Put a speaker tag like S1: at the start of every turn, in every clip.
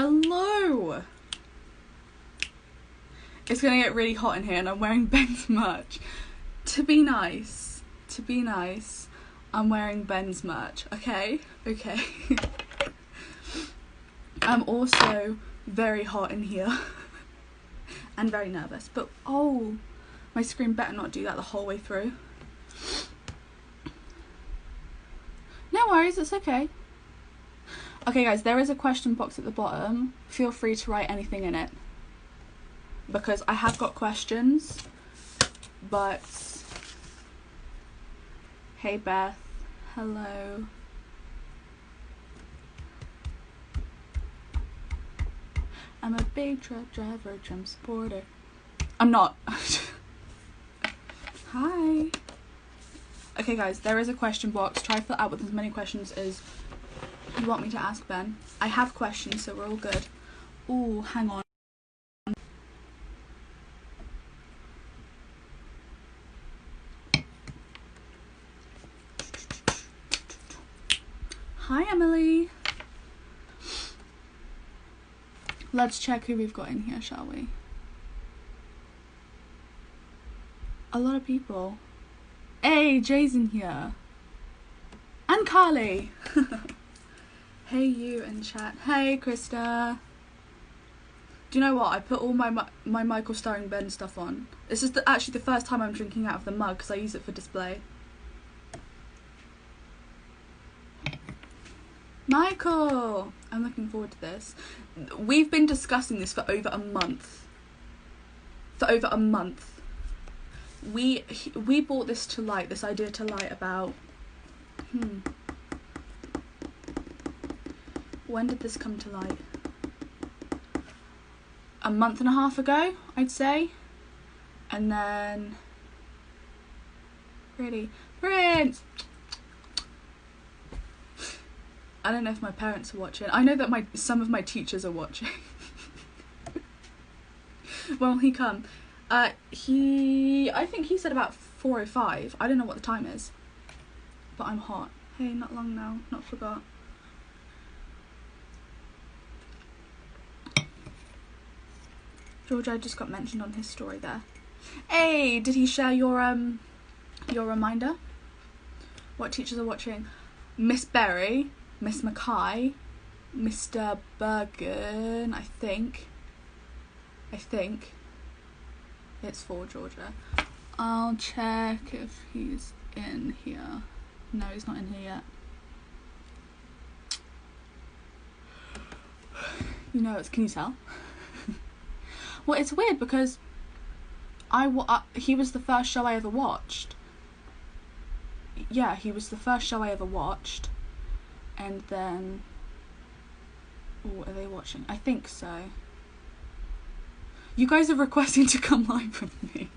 S1: Hello! It's gonna get really hot in here and I'm wearing Ben's merch. To be nice, I'm wearing Ben's merch, okay? Okay. I'm also very hot in here and very nervous, but oh, my screen better not do that the whole way through. No worries, it's okay. Okay guys, there is a question box at the bottom. Feel free to write anything in it, because I have got questions, but hey Beth, hello. I'm a big truck driver, Trump supporter. I'm not. Hi. Okay guys, there is a question box. Try to fill out with as many questions as you want me to ask Ben. I have questions, so we're all good. Ooh, hang on. Hi Emily. Let's check who we've got in here, shall we? A lot of people. Hey, Jay's in here. And Carly. Hey you in chat. Hey Krista. Do you know what? I put all my Michael starring Ben stuff on. This is actually the first time I'm drinking out of the mug because I use it for display. Michael! I'm looking forward to this. We've been discussing this for over a month. We brought this to light, this idea to light about... When did this come to light? A month and a half ago, I'd say. And then... Pretty. Prince! I don't know if my parents are watching. I know that some of my teachers are watching. When will he come? I think he said about 4:05. I don't know what the time is. But I'm hot. Hey, not long now. Not forgot. Georgia just got mentioned on his story there. Hey, did he share your reminder? What teachers are watching? Miss Berry, Miss Mackay, Mr. Bergen, I think. It's for Georgia. I'll check if he's in here. No, he's not in here yet. You know, can you tell? Well, it's weird because he was the first show I ever watched. Yeah, he was the first show I ever watched. And then... Oh, are they watching? I think so. You guys are requesting to come live with me.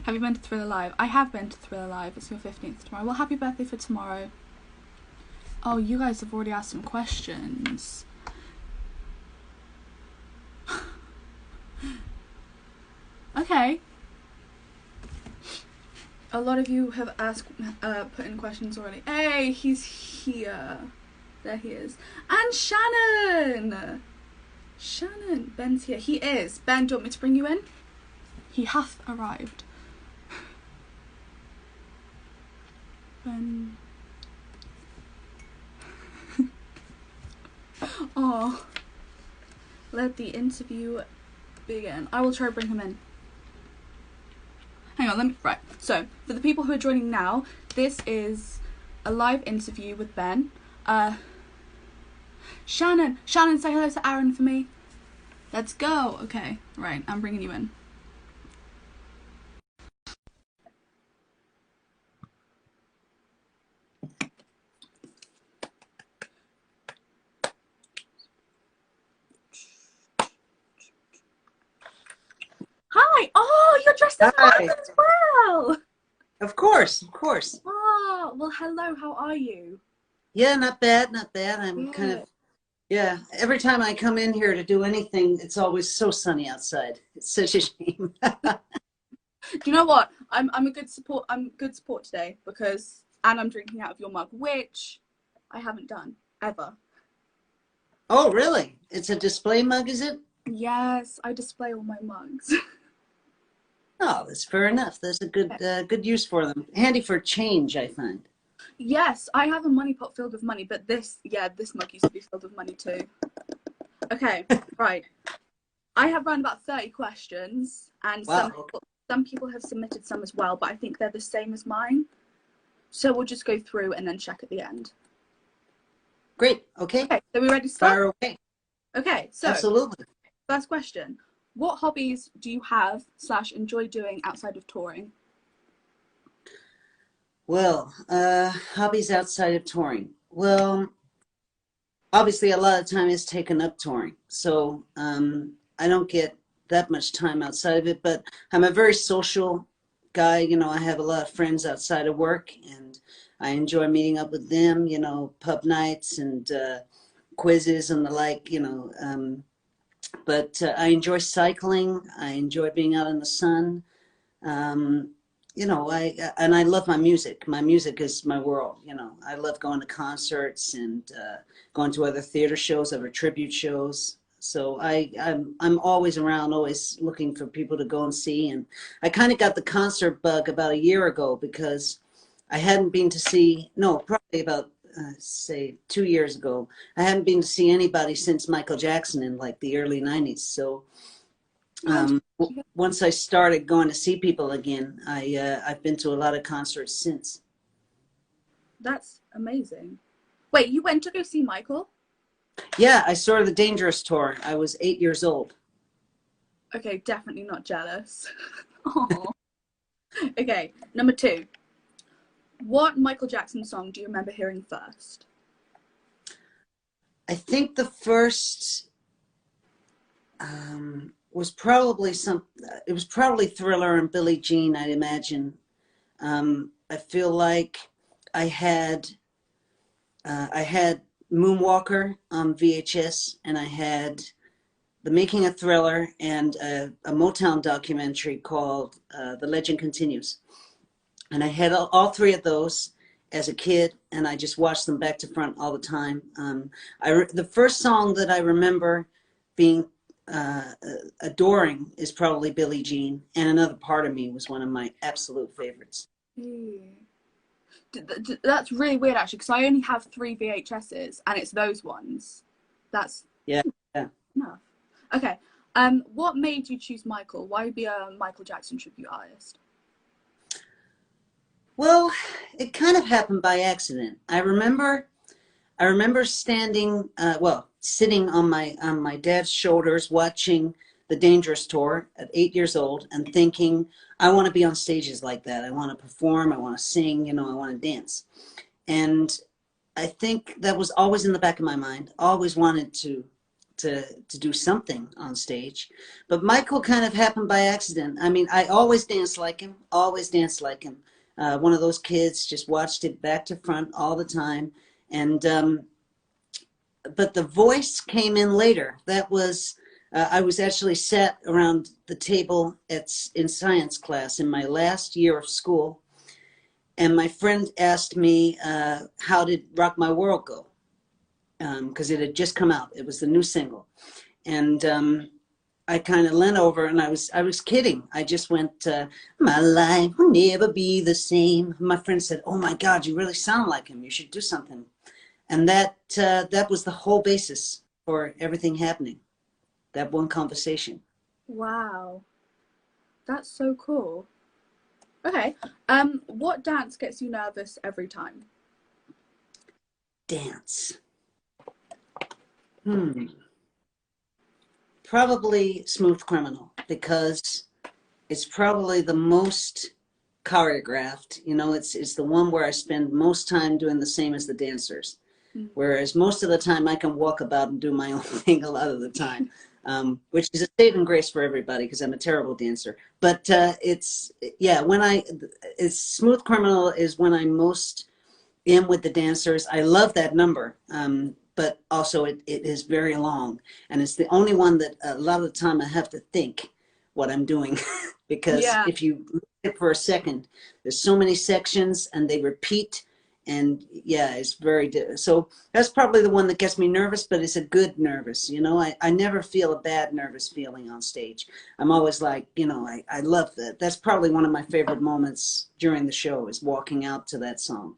S1: Have you been to Thriller Live? I have been to Thriller Live. It's your 15th tomorrow. Well, happy birthday for tomorrow. Oh, you guys have already asked some questions. Okay. A lot of you have asked, put in questions already. Hey, he's here. There he is. And Shannon! Shannon, Ben's here. He is. Ben, do you want me to bring you in? He hath arrived. Ben. Oh. Let the interview begin. I will try to bring him in. Hang on, right. So, for the people who are joining now, this is a live interview with Ben. Shannon, say hello to Aaron for me. Let's go. Okay, right, I'm bringing you in. Hi. Oh, you're dressed as
S2: Hi.
S1: well as well.
S2: Of course.
S1: Oh, well, hello. How are you?
S2: Yeah, not bad. I'm kind of, yeah. Every time I come in here to do anything, it's always so sunny outside. It's such a shame.
S1: Do you know what? I'm a good support. I'm good support today and I'm drinking out of your mug, which I haven't done ever.
S2: Oh, really? It's a display mug, is it?
S1: Yes, I display all my mugs.
S2: Oh, that's fair enough. That's a good use for them. Handy for change, I find.
S1: Yes, I have a money pot filled with money, but this mug used to be filled with money too. Okay, right. I have around about 30 questions, and
S2: Wow.
S1: some people have submitted some as well, but I think they're the same as mine. So we'll just go through and then check at the end.
S2: Great. Okay.
S1: Okay, so we ready to start?
S2: Fire away.
S1: Okay, so
S2: Absolutely.
S1: first question. What hobbies do you have / enjoy doing outside of touring?
S2: Well, hobbies outside of touring. Well, obviously a lot of time is taken up touring. So I don't get that much time outside of it, but I'm a very social guy. You know, I have a lot of friends outside of work and I enjoy meeting up with them, you know, pub nights and quizzes and the like, you know. But I enjoy cycling. I enjoy being out in the sun. Um, you know, I love my music. My music is my world. You know, I love going to concerts and going to other theater shows, other tribute shows. So I'm always around, always looking for people to go and see. And I kind of got the concert bug about a year ago because I hadn't been to see, no, probably about say 2 years ago. I hadn't been to see anybody since Michael Jackson in like the early 90s. So once I started going to see people again, I've been to a lot of concerts since.
S1: That's amazing. Wait, you went to go see Michael?
S2: Yeah, I saw the Dangerous tour. I was 8 years old.
S1: Okay, definitely not jealous. Oh. Okay, number 2. What Michael Jackson song do you remember hearing first?
S2: I think the first was probably it was probably Thriller and Billie Jean, I'd imagine. I feel like I had Moonwalker on VHS, and I had The Making of Thriller and a Motown documentary called The Legend Continues. And I had all three of those as a kid, and I just watched them back to front all the time. The first song that I remember being adoring is probably Billie Jean, and Another Part of Me was one of my absolute favorites.
S1: That's really weird, actually, because I only have 3 VHSs, and it's those ones. That's
S2: yeah.
S1: enough. Okay. What made you choose Michael? Why be a Michael Jackson tribute artist?
S2: Well, it kind of happened by accident. I remember sitting on my dad's shoulders watching the Dangerous tour at 8 years old and thinking, I want to be on stages like that. I want to perform. I want to sing. You know, I want to dance. And I think that was always in the back of my mind. Always wanted to do something on stage. But Michael kind of happened by accident. I mean, I always danced like him. Always danced like him. One of those kids, just watched it back to front all the time. And but the voice came in later. That was, I was actually sat around the table in science class in my last year of school. And my friend asked me, how did Rock My World go? Because it had just come out. It was the new single. And I kind of leant over and I was kidding. I just went, my life will never be the same. My friend said, oh my God, you really sound like him. You should do something. And that was the whole basis for everything happening. That one conversation.
S1: Wow. That's so cool. Okay. What dance gets you nervous every time?
S2: Dance. Probably Smooth Criminal, because it's probably the most choreographed. You know, it's the one where I spend most time doing the same as the dancers. Whereas most of the time I can walk about and do my own thing a lot of the time, which is a saving grace for everybody because I'm a terrible dancer. But it's Smooth Criminal is when I'm most in with the dancers. I love that number. But also it is very long, and it's the only one that a lot of the time I have to think what I'm doing because if you look at it for a second, there's so many sections and they repeat, And yeah, it's so that's probably the one that gets me nervous, but it's a good nervous, you know. I never feel a bad nervous feeling on stage. I'm always like, you know, I love that. That's probably one of my favorite moments during the show, is walking out to that song.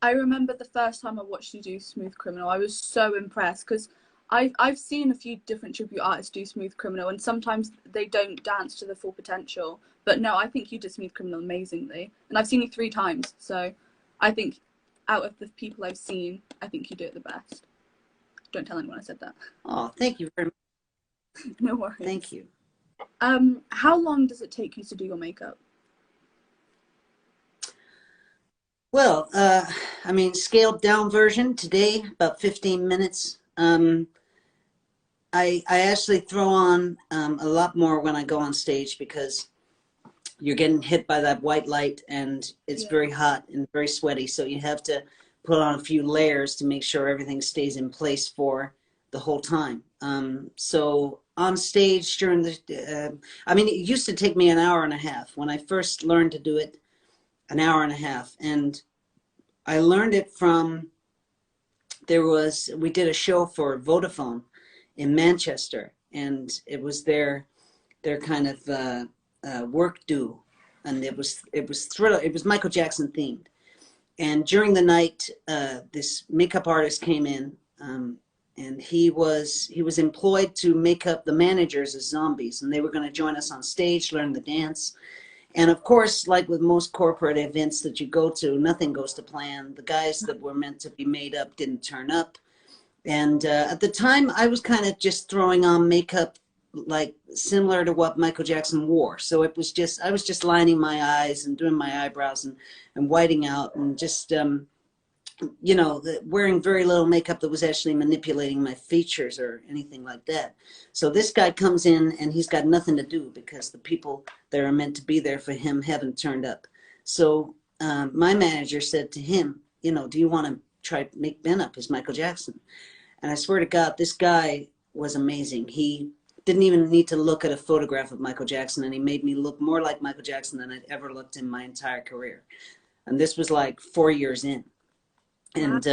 S1: I remember the first time I watched you do Smooth Criminal, I was so impressed, because I've seen a few different tribute artists do Smooth Criminal, and sometimes they don't dance to the full potential. But no, I think you did Smooth Criminal amazingly, and I've seen you 3 times, so I think out of the people I've seen, I think you do it the best. Don't tell anyone I said that.
S2: Oh, thank you very much.
S1: No worries.
S2: Thank you.
S1: How long does it take you to do your makeup?
S2: Well, I mean, scaled down version today, about 15 minutes. I actually throw on a lot more when I go on stage, because you're getting hit by that white light, and it's very hot and very sweaty. So you have to put on a few layers to make sure everything stays in place for the whole time. So on stage during I mean, it used to take me an hour and a half. When I first learned to do it, an hour and a half. And I learned it from, we did a show for Vodafone in Manchester, and it was their kind of work due, and it was Thriller. It was Michael Jackson themed. And during the night, this makeup artist came in, and he was employed to make up the managers as zombies, and they were going to join us on stage, learn the dance. And of course, like with most corporate events that you go to, nothing goes to plan. The guys that were meant to be made up didn't turn up. And at the time, I was kind of just throwing on makeup like similar to what Michael Jackson wore. So it was just, I was just lining my eyes and doing my eyebrows and whiting out, and just, you know, wearing very little makeup that was actually manipulating my features or anything like that. So this guy comes in, and he's got nothing to do, because the people that are meant to be there for him haven't turned up. So my manager said to him, you know, do you want to try to make Ben up as Michael Jackson? And I swear to God, this guy was amazing. He didn't even need to look at a photograph of Michael Jackson, and he made me look more like Michael Jackson than I'd ever looked in my entire career. And this was like 4 years in. And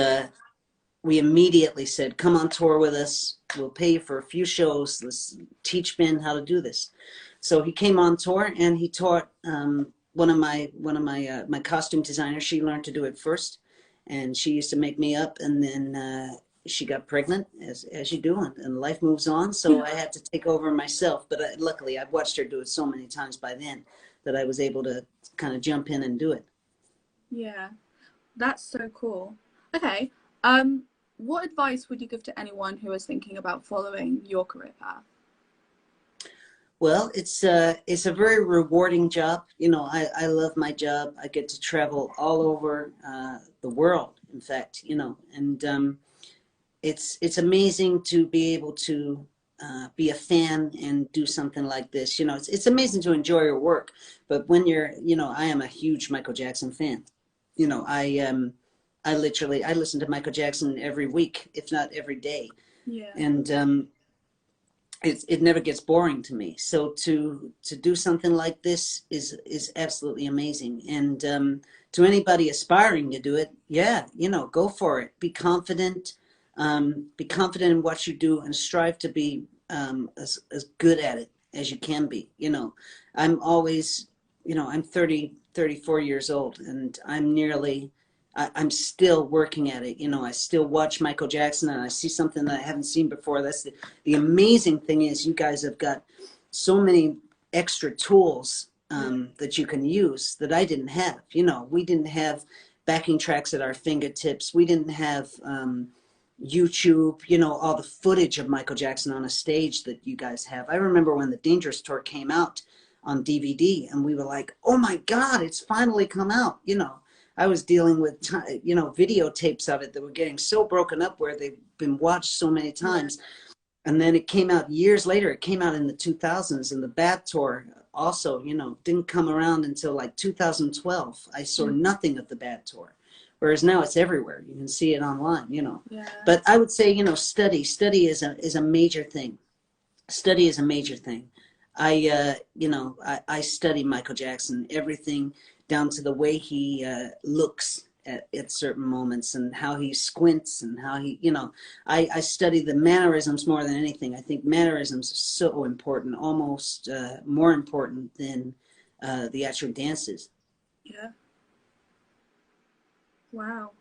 S2: we immediately said, come on tour with us. We'll pay you for a few shows. Let's teach Ben how to do this. So he came on tour, and he taught one of my costume designers. She learned to do it first, and she used to make me up, and then she got pregnant, as you do, and life moves on. So I had to take over myself. But luckily, I've watched her do it so many times by then that I was able to kind of jump in and do it.
S1: Yeah, that's so cool. Okay, what advice would you give to anyone who is thinking about following your career path?
S2: Well, it's a very rewarding job. You know, I love my job. I get to travel all over the world, in fact, you know, and it's amazing to be able to be a fan and do something like this. You know, it's amazing to enjoy your work, but when you're, you know, I am a huge Michael Jackson fan. You know, I listen to Michael Jackson every week, if not every day.
S1: Yeah.
S2: And it never gets boring to me. So to do something like this is absolutely amazing. And to anybody aspiring to do it, yeah, you know, go for it. Be confident in what you do, and strive to be as good at it as you can be. You know, I'm always, you know, I'm 34 years old, and I'm still working at it. You know, I still watch Michael Jackson, and I see something that I haven't seen before. That's the amazing thing is, you guys have got so many extra tools that you can use that I didn't have. You know, we didn't have backing tracks at our fingertips. We didn't have YouTube, you know, all the footage of Michael Jackson on a stage that you guys have. I remember when the Dangerous Tour came out on DVD, and we were like, oh my God, it's finally come out. You know, I was dealing with, you know, videotapes of it that were getting so broken up where they've been watched so many times. And then it came out years later. It came out in the 2000s, and the Bat Tour also, you know, didn't come around until like 2012. I saw nothing of the Bat Tour. Whereas now it's everywhere. You can see it online, you know. Yeah. But I would say, you know, study is a major thing. Study is a major thing. You know, I study Michael Jackson, everything down to the way he looks at certain moments, and how he squints and how he, you know, I study the mannerisms more than anything. I think mannerisms are so important, almost more important than the actual dances.
S1: Yeah. Wow.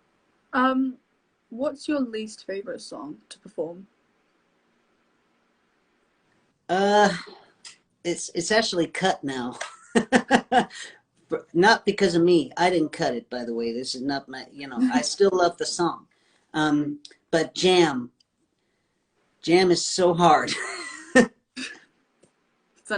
S1: What's your least favorite song to perform?
S2: Uh, it's actually cut now. Not because of me. I didn't cut it, by the way. This is not my, you know, I still love the song. But jam is so hard.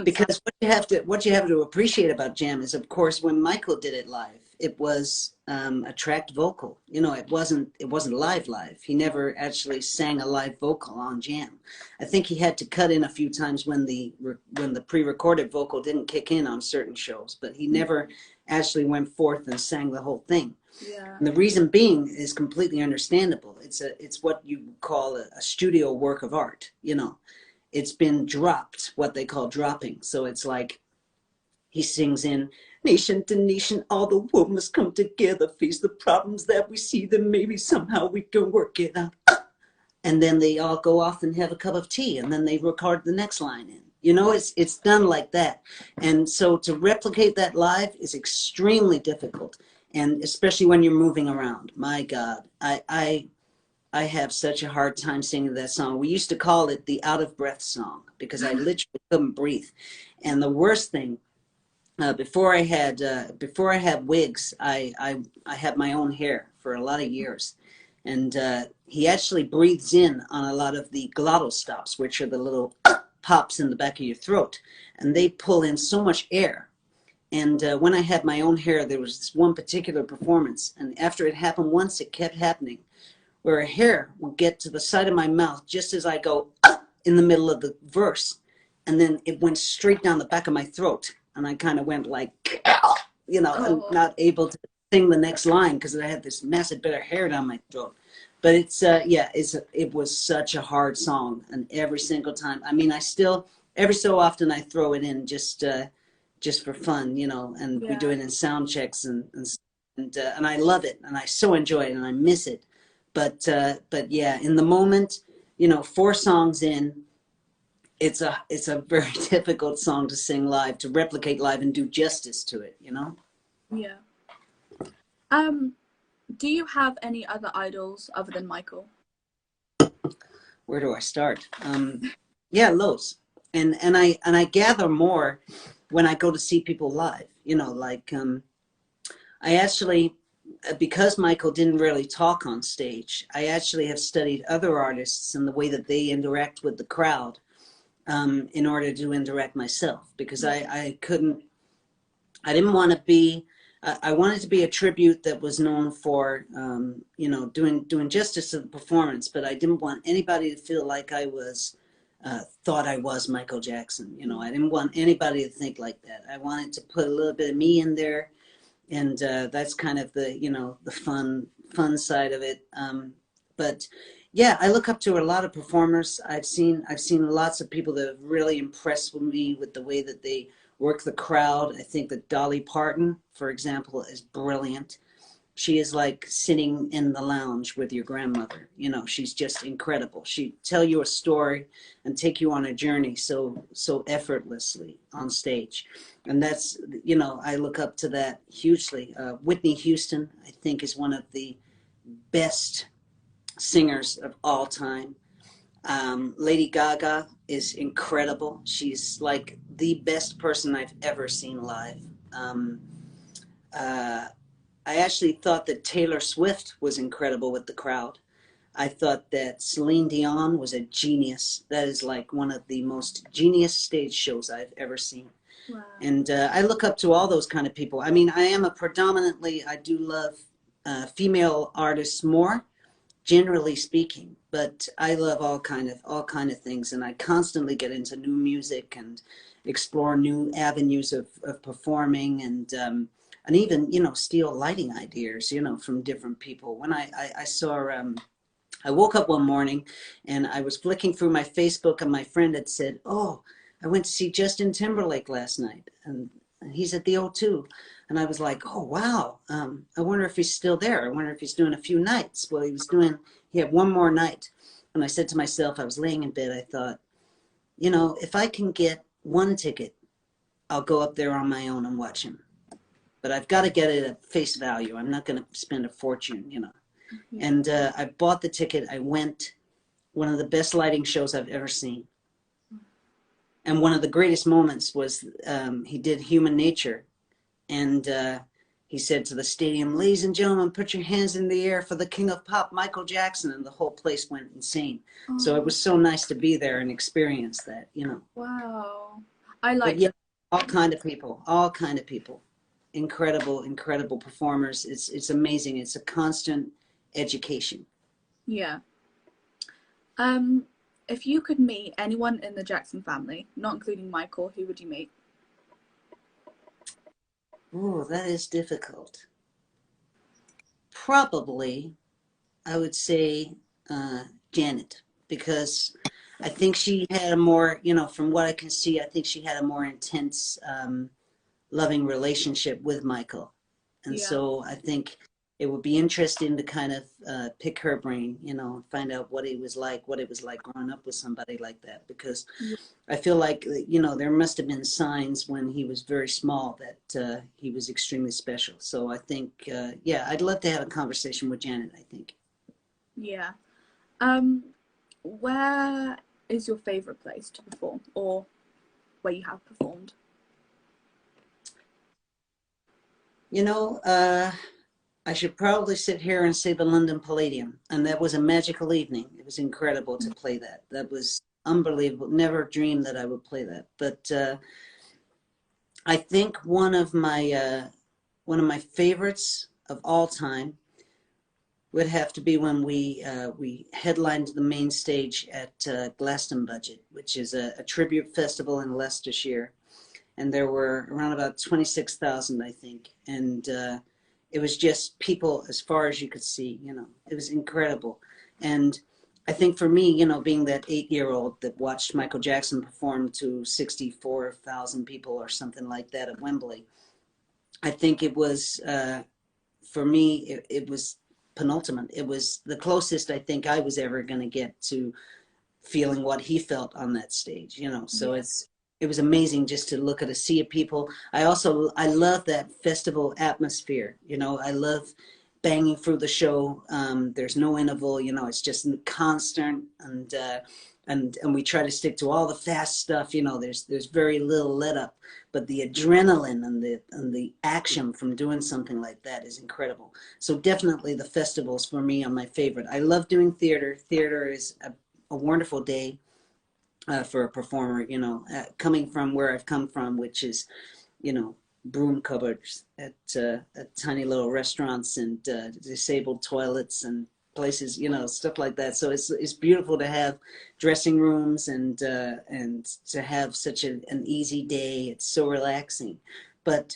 S2: Because what you have to appreciate about jam is, of course, when Michael did it live, it was a tracked vocal. You know, it wasn't live. He never actually sang a live vocal on jam. I think he had to cut in a few times when the pre-recorded vocal didn't kick in on certain shows, but he never actually went forth and sang the whole thing.
S1: Yeah.
S2: And the reason being is completely understandable. It's what you call a studio work of art, you know. It's been dropped, what they call dropping. So it's like he sings in nation to nation, all the world must come together, face the problems that we see, then maybe somehow we can work it out. And then they all go off and have a cup of tea, and then they record the next line in. You know, it's done like that. And so to replicate that live is extremely difficult. And especially when you're moving around. My God, I have such a hard time singing that song. We used to call it the out of breath song because I literally couldn't breathe. And the worst thing, before I had wigs, I had my own hair for a lot of years, and he actually breathes in on a lot of the glottal stops, which are the little pops in the back of your throat, and they pull in so much air. And when I had my own hair, there was this one particular performance, and after it happened once, it kept happening, where a hair will get to the side of my mouth just as I go in the middle of the verse. And then it went straight down the back of my throat. And I kind of went like, you know, and not able to sing the next line because I had this massive bit of hair down my throat. But it was such a hard song. And every single time, I mean, I still, every so often I throw it in just for fun, you know, and we do it in sound checks and I love it. And I so enjoy it and I miss it. But yeah, in the moment, you know, 4 songs in, it's a very difficult song to sing live, to replicate live and do justice to it, you know?
S1: Yeah. Do you have any other idols other than Michael?
S2: Where do I start? Yeah, loads. And I gather more when I go to see people live, you know, like I actually, because Michael didn't really talk on stage, I actually have studied other artists and the way that they interact with the crowd in order to interact myself, because I didn't want to be, I wanted to be a tribute that was known for, you know, doing justice to the performance, but I didn't want anybody to feel like I was, thought I was Michael Jackson. You know, I didn't want anybody to think like that. I wanted to put a little bit of me in there. And that's kind of the, you know, the fun side of it. But yeah, I look up to a lot of performers. I've seen lots of people that have really impressed with me with the way that they work the crowd. I think that Dolly Parton, for example, is brilliant. She is like sitting in the lounge with your grandmother. You know, she's just incredible. She tell you a story and take you on a journey so effortlessly on stage. And that's, you know, I look up to that hugely. Whitney Houston, I think, is one of the best singers of all time. Lady Gaga is incredible. She's like the best person I've ever seen live. I actually thought that Taylor Swift was incredible with the crowd. I thought that Celine Dion was a genius. That is like one of the most genius stage shows I've ever seen.
S1: Wow.
S2: And I look up to all those kind of people. I mean, I do love female artists more, generally speaking, but I love all kind of things, and I constantly get into new music and explore new avenues of performing, and even, you know, steal lighting ideas, you know, from different people. When I saw, I woke up one morning and I was flicking through my Facebook, and my friend had said, "Oh, I went to see Justin Timberlake last night," and he's at the O2. And I was like, oh, wow. I wonder if he's still there. I wonder if he's doing a few nights. Well, he had one more night. And I said to myself, I was laying in bed, I thought, you know, if I can get one ticket, I'll go up there on my own and watch him. But I've got to get it at face value. I'm not going to spend a fortune, you know.
S1: Yeah.
S2: And I bought the ticket. I went. One of the best lighting shows I've ever seen. And one of the greatest moments was he did Human Nature. And he said to the stadium, ladies and gentlemen, put your hands in the air for the king of pop, Michael Jackson. And the whole place went insane.
S1: Oh.
S2: So it was so nice to be there and experience that, you know.
S1: Wow. I like
S2: But yeah, all kind of people. Incredible, incredible performers. It's amazing. It's a constant education.
S1: Yeah. If you could meet anyone in the Jackson family, not including Michael, who would you meet?
S2: Oh, that is difficult. Probably, I would say Janet, because I think she had a more, you know, from what I can see, I think she had a more intense, loving relationship with Michael. And
S1: Yeah.
S2: so I think it would be interesting to kind of pick her brain, you know, find out what it was like growing up with somebody like that. Because
S1: Yeah.
S2: I feel like, you know, there must have been signs when he was very small that he was extremely special. So I think, yeah, I'd love to have a conversation with Janet, I think.
S1: Yeah. Where is your favorite place to perform, or where you have performed?
S2: You know, I should probably sit here and say the London Palladium. And that was a magical evening. It was incredible to play that. That was unbelievable. Never dreamed that I would play that. But I think one of my favorites of all time would have to be when we headlined the main stage at Glastonbury, which is a tribute festival in Leicestershire. And there were around about 26,000, I think. And it was just people as far as you could see, you know. It was incredible. And I think for me, you know, being that 8-year-old that watched Michael Jackson perform to 64,000 people or something like that at Wembley, I think it was, for me, it was penultimate. It was the closest I think I was ever going to get to feeling what he felt on that stage, you know. So
S1: Yeah.
S2: it was amazing just to look at a sea of people. I love that festival atmosphere. You know, I love banging through the show. There's no interval, you know, it's just constant. And we try to stick to all the fast stuff. You know, there's very little let up, but the adrenaline and the action from doing something like that is incredible. So definitely the festivals for me are my favorite. I love doing theater. Theater is a wonderful day. For a performer, you know, coming from where I've come from, which is, you know, broom cupboards at tiny little restaurants and disabled toilets and places, you know, stuff like that. So it's beautiful to have dressing rooms and to have such an easy day. It's so relaxing. But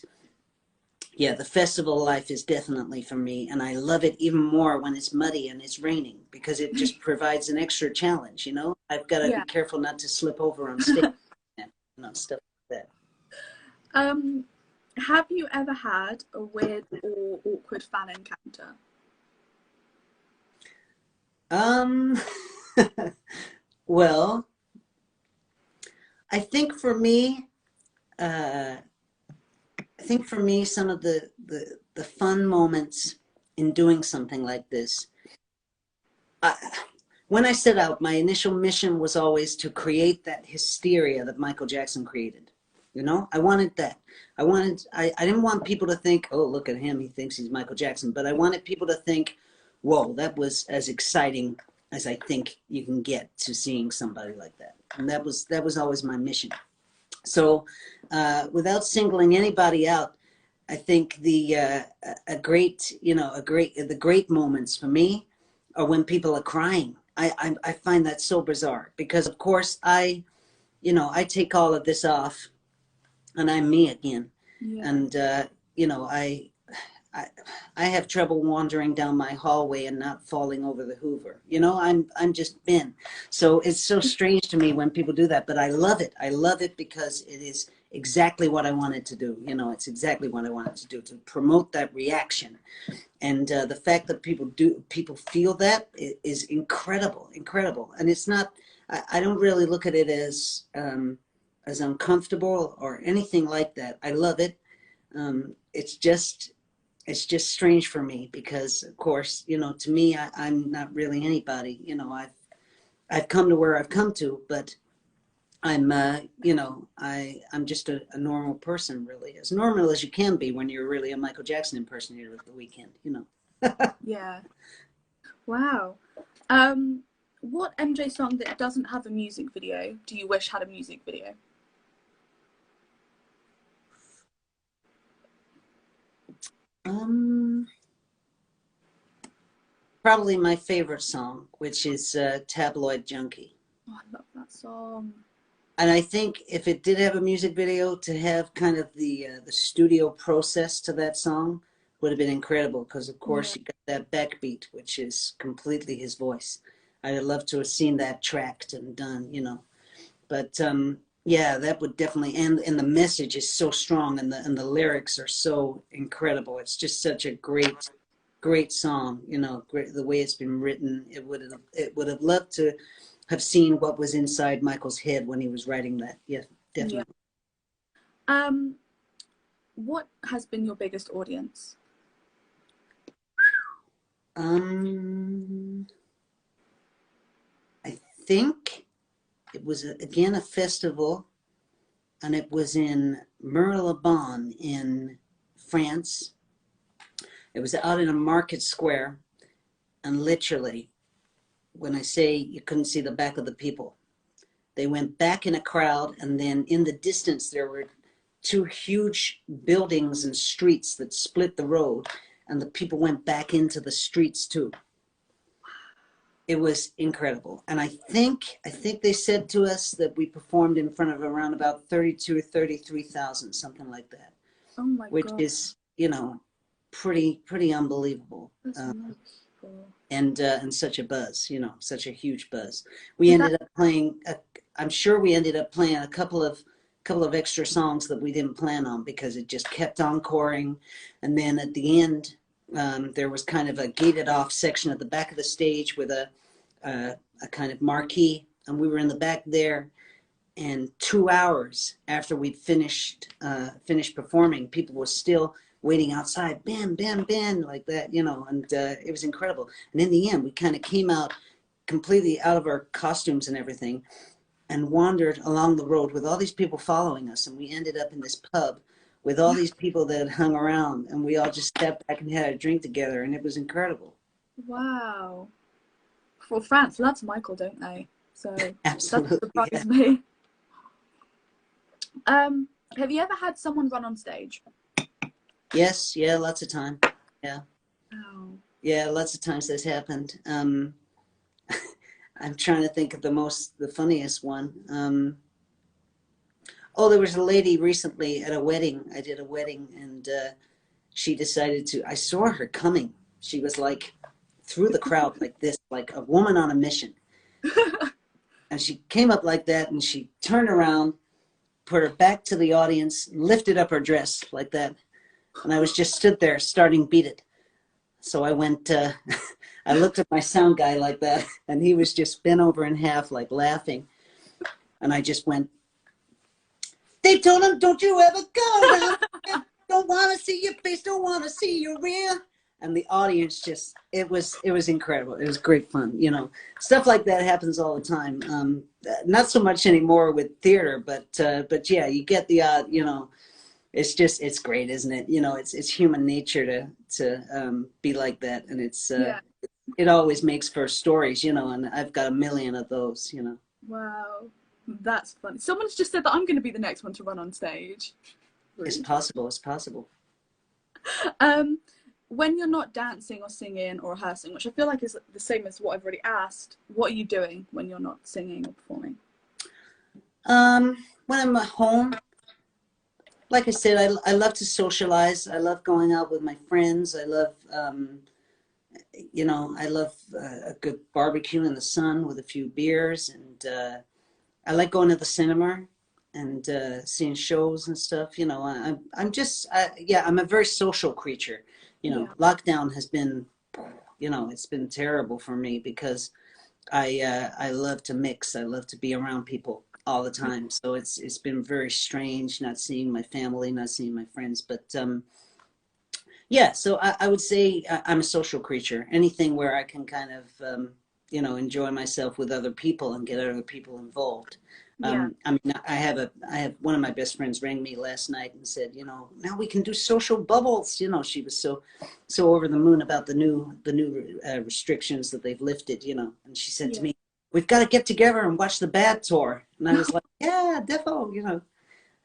S2: yeah, the festival life is definitely for me, and I love it even more when it's muddy and it's raining because it just provides an extra challenge, you know? I've got to be
S1: Yeah.
S2: careful not to slip over on stage, you know, stuff like
S1: Um, have you ever had a weird or awkward fan encounter?
S2: that. Well, I think for me, uh, some of the fun moments in doing something like this, I, when I set out, my initial mission was always to create that hysteria that Michael Jackson created. You know, I wanted that. I didn't want people to think, oh, look at him, he thinks he's Michael Jackson. But I wanted people to think, whoa, that was as exciting as I think you can get to seeing somebody like that. And that was always my mission. So without singling anybody out, I think the great moments for me are when people are crying. I find that so bizarre because of course I take all of this off and I'm me again.
S1: Yeah.
S2: And I I have trouble wandering down my hallway and not falling over the Hoover. You know, I'm just Ben. So it's so strange to me when people do that, but I love it. I love it because exactly what I wanted to do. You know, it's exactly what I wanted to do, to promote that reaction. And the fact that people feel that is incredible, incredible. And it's not, I don't really look at it as uncomfortable or anything like that. I love it. It's just strange for me because, of course, you know, to me, I'm not really anybody. You know, I've come to where I've come to, but I'm, you know, I'm just a normal person, really, as normal as you can be when you're really a Michael Jackson impersonator of the weekend, you know.
S1: Yeah. Wow. What MJ song that doesn't have a music video do you wish had a music video?
S2: Probably my favorite song, which is Tabloid Junkie.
S1: Oh, I love that song.
S2: And I think if it did have a music video, to have kind of the studio process to that song would have been incredible, because of course you got that backbeat, which is completely his voice. I'd have loved to have seen that tracked and done, you know. But yeah, that would definitely, and the message is so strong, and the lyrics are so incredible. It's just such a great song, you know, great, the way it's been written. It would have loved to have seen what was inside Michael's head when he was writing that. Yeah, definitely.
S1: Yeah. What has been your biggest audience?
S2: I think it was again a festival, and it was in Marylebone in France. It was out in a market square, and literally, when I say you couldn't see the back of the people, they went back in a crowd, and then in the distance there were two huge buildings and streets that split the road, and the people went back into the streets too. It was incredible. And I think they said to us that we performed in front of around about 32 or 33,000, something like that.
S1: Oh my
S2: which
S1: God.
S2: is, you know, pretty unbelievable.
S1: That's really cool.
S2: And such a buzz, you know, such a huge buzz. We ended up playing, I'm sure we ended up playing a couple of extra songs that we didn't plan on, because it just kept encoring. And then at the end, there was kind of a gated off section at the back of the stage with a kind of marquee, and we were in the back there. And 2 hours after we'd finished performing, people were still waiting outside, Ben, Ben, Ben, like that, you know, and it was incredible. And in the end, we kind of came out completely out of our costumes and everything, and wandered along the road with all these people following us, and we ended up in this pub with all these people that had hung around, and we all just stepped back and had a drink together, and it was incredible.
S1: Wow. Well, France loves Michael, don't they? So
S2: Absolutely,
S1: that surprised
S2: yeah.
S1: me. Have you ever had someone run on stage?
S2: Yes, yeah, lots of time. Yeah.
S1: Oh.
S2: Yeah, lots of times that's happened. I'm trying to think of the funniest one. Oh, there was a lady recently at a wedding. I did a wedding, and she decided to, I saw her coming. She was like through the crowd like this, like a woman on a mission. And she came up like that, and she turned around, put her back to the audience, lifted up her dress like that. And I was just stood there starting Beat It. So I went, I looked at my sound guy like that, and he was just bent over in half, like laughing. And I just went, they told him, don't you ever go down. Don't want to see your face, don't want to see your rear. And the audience just, it was incredible. It was great fun. You know, stuff like that happens all the time. Not so much anymore with theater, but yeah, you get the, you know, it's great, isn't it? You know, it's human nature to be like that. And
S1: Yeah.
S2: it always makes for stories, you know, and I've got a million of those, you know.
S1: Wow. That's funny. Someone's just said that I'm going to be the next one to run on stage.
S2: It's possible. It's possible.
S1: When you're not dancing or singing or rehearsing, which I feel like is the same as what I've already asked, what are you doing when you're not singing or performing?
S2: When I'm at home, like I said, I love to socialize. I love going out with my friends. I love, you know, I love a good barbecue in the sun with a few beers, and I like going to the cinema. and seeing shows and stuff. You know, I'm just yeah, I'm a very social creature. You know,
S1: Yeah.
S2: lockdown has been, you know, it's been terrible for me because I love to mix. I love to be around people all the time. So it's been very strange not seeing my family, not seeing my friends. But yeah, so I would say I'm a social creature. Anything where I can kind of you know, enjoy myself with other people and get other people involved.
S1: Yeah.
S2: I mean, I have one of my best friends rang me last night and said, you know, now we can do social bubbles. You know, she was so over the moon about the new restrictions that they've lifted. You know, and she said to
S1: Yeah.
S2: me, "We've got to get together and watch the Bad tour." And I was like, "Yeah, defo." You know,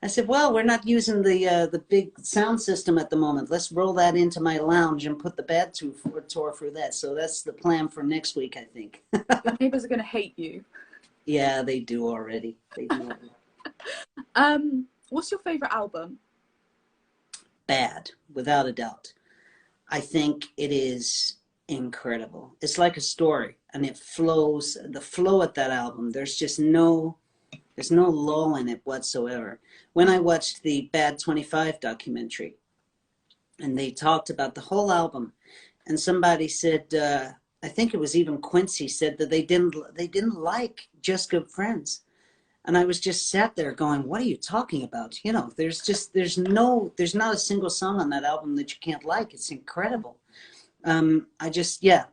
S2: I said, "Well, we're not using the big sound system at the moment. Let's roll that into my lounge and put the Bad tour through that." So that's the plan for next week, I think.
S1: Your neighbors are gonna hate you.
S2: Yeah, they do already. They do already.
S1: What's your favorite album?
S2: Bad, without a doubt. I think it is incredible. It's like a story, and it flows. The flow at that album, there's no lull in it whatsoever. When I watched the Bad 25 documentary, and they talked about the whole album, and somebody said, I think it was even Quincy said that they didn't like Just Good Friends. And I was just sat there going, what are you talking about? You know, there's not a single song on that album that you can't like. It's incredible. I just, yeah,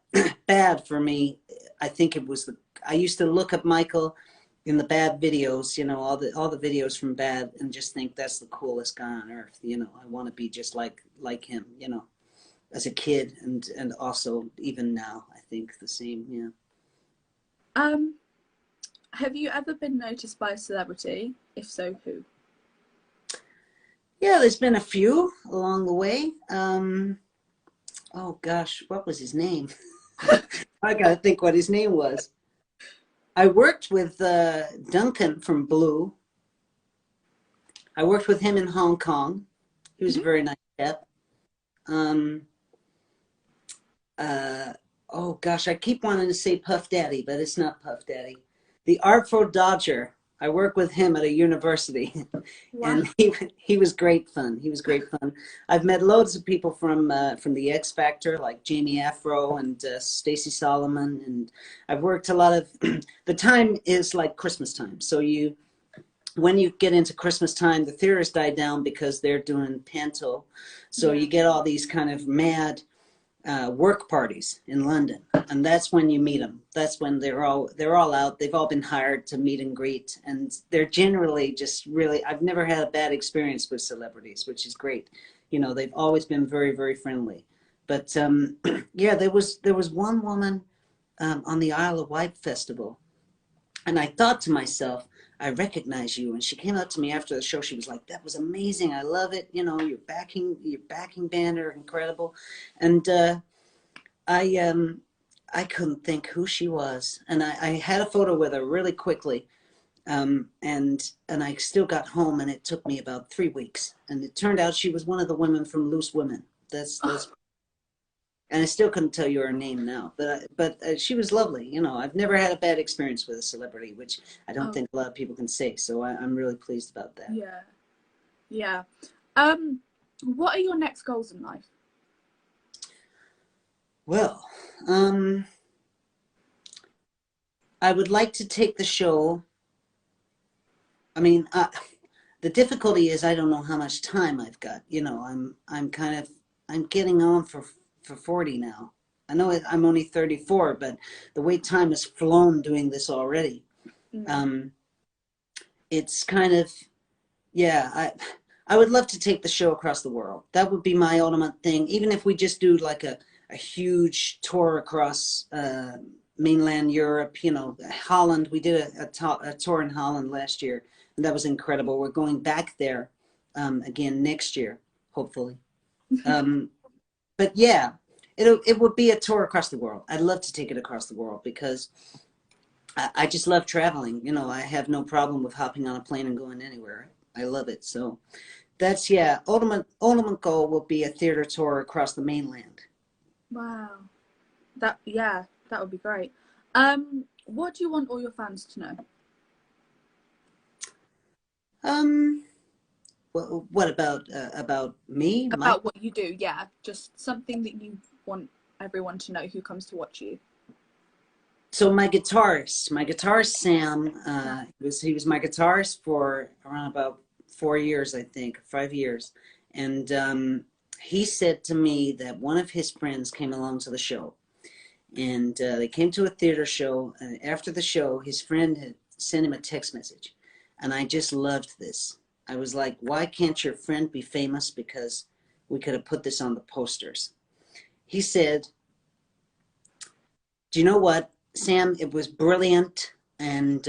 S2: Bad for me. I think it was I used to look at Michael in the Bad videos, you know, all the videos from Bad, and just think that's the coolest guy on earth. You know, I want to be just like him, you know, as a kid, and also even now, I think the same. Yeah.
S1: Um, have you ever been noticed by a celebrity? If so, who?
S2: Yeah, there's been a few along the way. Oh gosh, what was his name? I gotta think what his name was. I worked with Duncan from Blue. I worked with him in Hong Kong. He was a
S1: Mhm.
S2: very nice chap. Um, uh, oh gosh, I keep wanting to say Puff Daddy, but it's not Puff Daddy. The Artful Dodger. I worked with him at a university,
S1: Wow.
S2: and he was great fun. He was great fun. I've met loads of people from the X Factor, like Jamie Afro and Stacey Solomon, and I've worked a lot of. The time is like Christmas time, so you when you get into Christmas time, the theaters die down because they're doing panto, so
S1: Yeah.
S2: you get all these kind of mad work parties in London, and that's when you meet them. That's when they're all out. They've all been hired to meet and greet, and they're generally just really. I've never had a bad experience with celebrities, which is great. You know, they've always been very very friendly. But yeah, there was one woman on the Isle of Wight festival, and I thought to myself, I recognize you. And she came up to me after the show. She was like, "That was amazing. I love it. You know, your backing band are incredible." And I I couldn't think who she was, and I had a photo with her really quickly, and I still got home, and it took me about 3 weeks, and it turned out she was one of the women from Loose Women. That's and I still couldn't tell you her name now, but she was lovely. You know, I've never had a bad experience with a celebrity, which I don't
S1: Oh,
S2: think a lot of people can say. So I'm really pleased about that.
S1: yeah. Yeah. Um, what are your next goals in life?
S2: Well, I would like to take the show. I mean, the difficulty is I don't know how much time I've got. You know, I'm getting on for 40 now. I know I'm only 34, but the way time has flown doing this already.
S1: Mm.
S2: Um, it's kind of, yeah, I would love to take the show across the world. That would be my ultimate thing. Even if we just do like a huge tour across mainland Europe, you know, Holland. We did a tour in Holland last year, and that was incredible. We're going back there again next year, hopefully. Um, but yeah, it would be a tour across the world. I'd love to take it across the world because I just love traveling. You know, I have no problem with hopping on a plane and going anywhere. I love it. So that's, yeah, ultimate goal will be a theater tour across the mainland.
S1: Wow. Yeah, that would be great. What do you want all your fans to know?
S2: Um, what about me, Mike?
S1: About what you do, yeah. Just something that you want everyone to know who comes to watch you.
S2: So my guitarist Sam, he was my guitarist for around about 4 years, I think, 5 years, and he said to me that one of his friends came along to the show, and they came to a theater show. And after the show, his friend had sent him a text message, and I just loved this. I was like, "Why can't your friend be famous? Because we could have put this on the posters." He said, "Do you know what, Sam? It was brilliant, and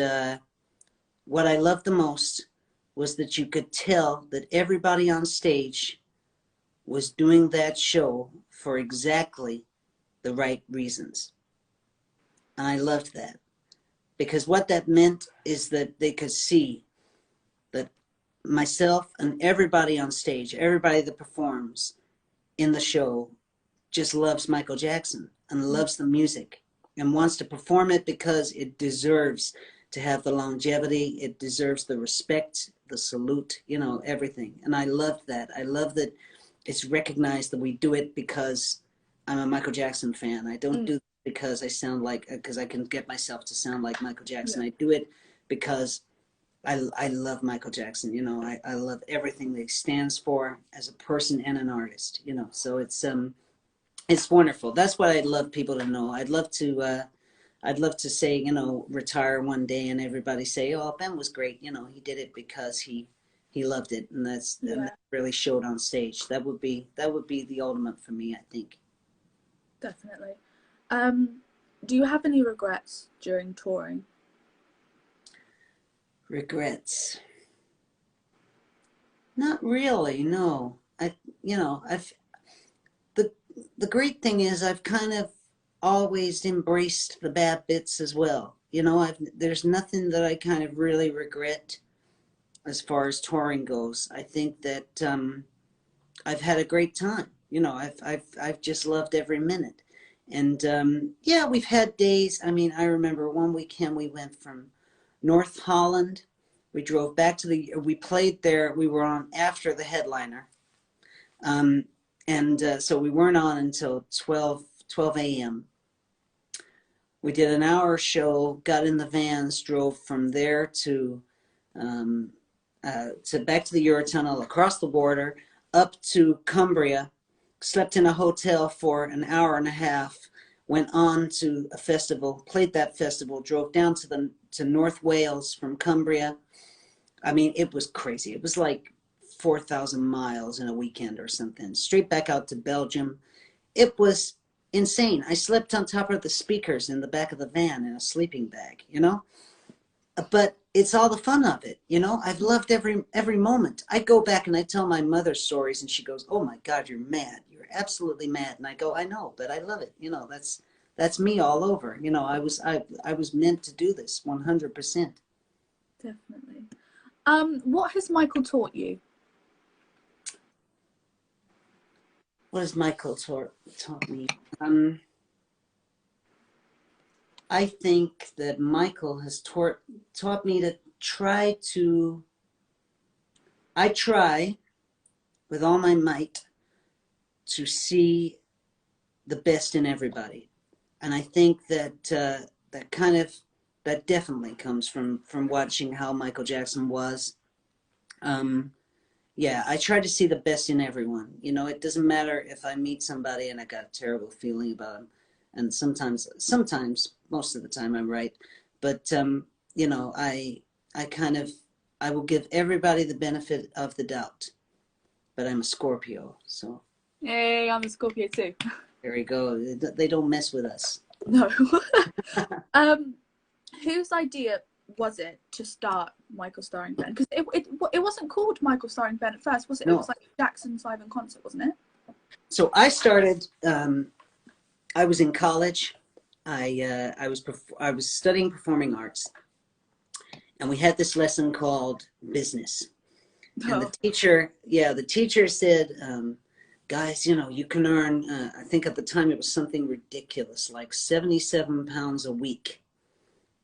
S2: what I loved the most was that you could tell that everybody on stage was doing that show for exactly the right reasons." And I loved that, because what that meant is that they could see that myself and everybody on stage, everybody that performs in the show, just loves Michael Jackson and loves the music and wants to perform it because it deserves to have the longevity. It deserves the respect, the salute, everything. And I love that. I love that it's recognized that we do it because I'm a Michael Jackson fan. I don't do it because because I can get myself to sound like Michael Jackson. Yeah. I do it because I love Michael Jackson. I love everything that he stands for as a person and an artist. So it's wonderful. That's what I'd love people to know. I'd love to say, retire one day and everybody say, "Oh, Ben was great. He did it because he loved it," and and that really showed on stage. That would be the ultimate for me, I think.
S1: Definitely. Do you have any regrets during touring?
S2: Regrets? Not really, no. I've the great thing is I've kind of always embraced the bad bits as well. There's nothing that I kind of really regret as far as touring goes. I think that I've had a great time. I've just loved every minute. And yeah, we've had days. I mean, I remember one weekend we went from North Holland. We drove back we played there. We were on after the headliner. And so we weren't on until 12 a.m. We did an hour show, got in the vans, drove from there to back to the Eurotunnel, across the border, up to Cumbria, slept in a hotel for an hour and a half, went on to a festival, played that festival, drove down to North Wales from Cumbria. I mean, it was crazy. It was like 4,000 miles in a weekend or something. Straight back out to Belgium. It was insane. I slept on top of the speakers in the back of the van in a sleeping bag, But it's all the fun of it, I've loved every moment. I go back and I tell my mother stories and she goes, "Oh my God, you're mad. You're absolutely mad." And I go, "I know, but I love it. That's me all over. I was meant to do this 100%.
S1: Definitely. What has Michael taught you?
S2: What has Michael taught me? I think that Michael has taught me to I try with all my might to see the best in everybody. And I think that that definitely comes from watching how Michael Jackson was. Yeah, I try to see the best in everyone. It doesn't matter if I meet somebody and I got a terrible feeling about them. And sometimes, most of the time I'm right. But, I will give everybody the benefit of the doubt. But I'm a Scorpio, so.
S1: Hey, I'm a Scorpio too.
S2: There you go. They don't mess with us.
S1: No. Whose idea was it to start Michael Starring Ben? Because it wasn't called Michael Starring Ben at first, was it?
S2: No.
S1: It was like Jackson's Live in Concert, wasn't it?
S2: So I started. I was in college. I was studying performing arts, and we had this lesson called business. And the teacher said, "Guys, you can earn. I think at the time it was something ridiculous, like 77 pounds a week."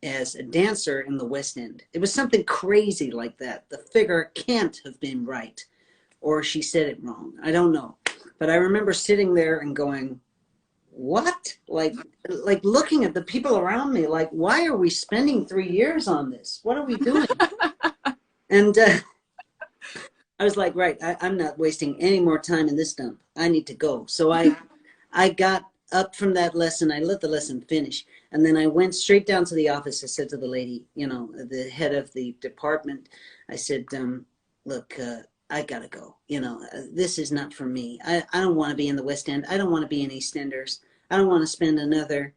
S2: as a dancer in the West End. It was something crazy like that. The figure can't have been right, or she said it wrong. I don't know. But I remember sitting there and going, what? Like looking at the people around me, like, why are we spending 3 years on this? What are we doing? And I was like, right, I'm not wasting any more time in this dump. I need to go. So I got up from that lesson. I let the lesson finish. And then I went straight down to the office. I said to the lady, you know, the head of the department, I said, look, I gotta go. You know, this is not for me. I don't want to be in the West End. I don't want to be in EastEnders. I don't want to spend another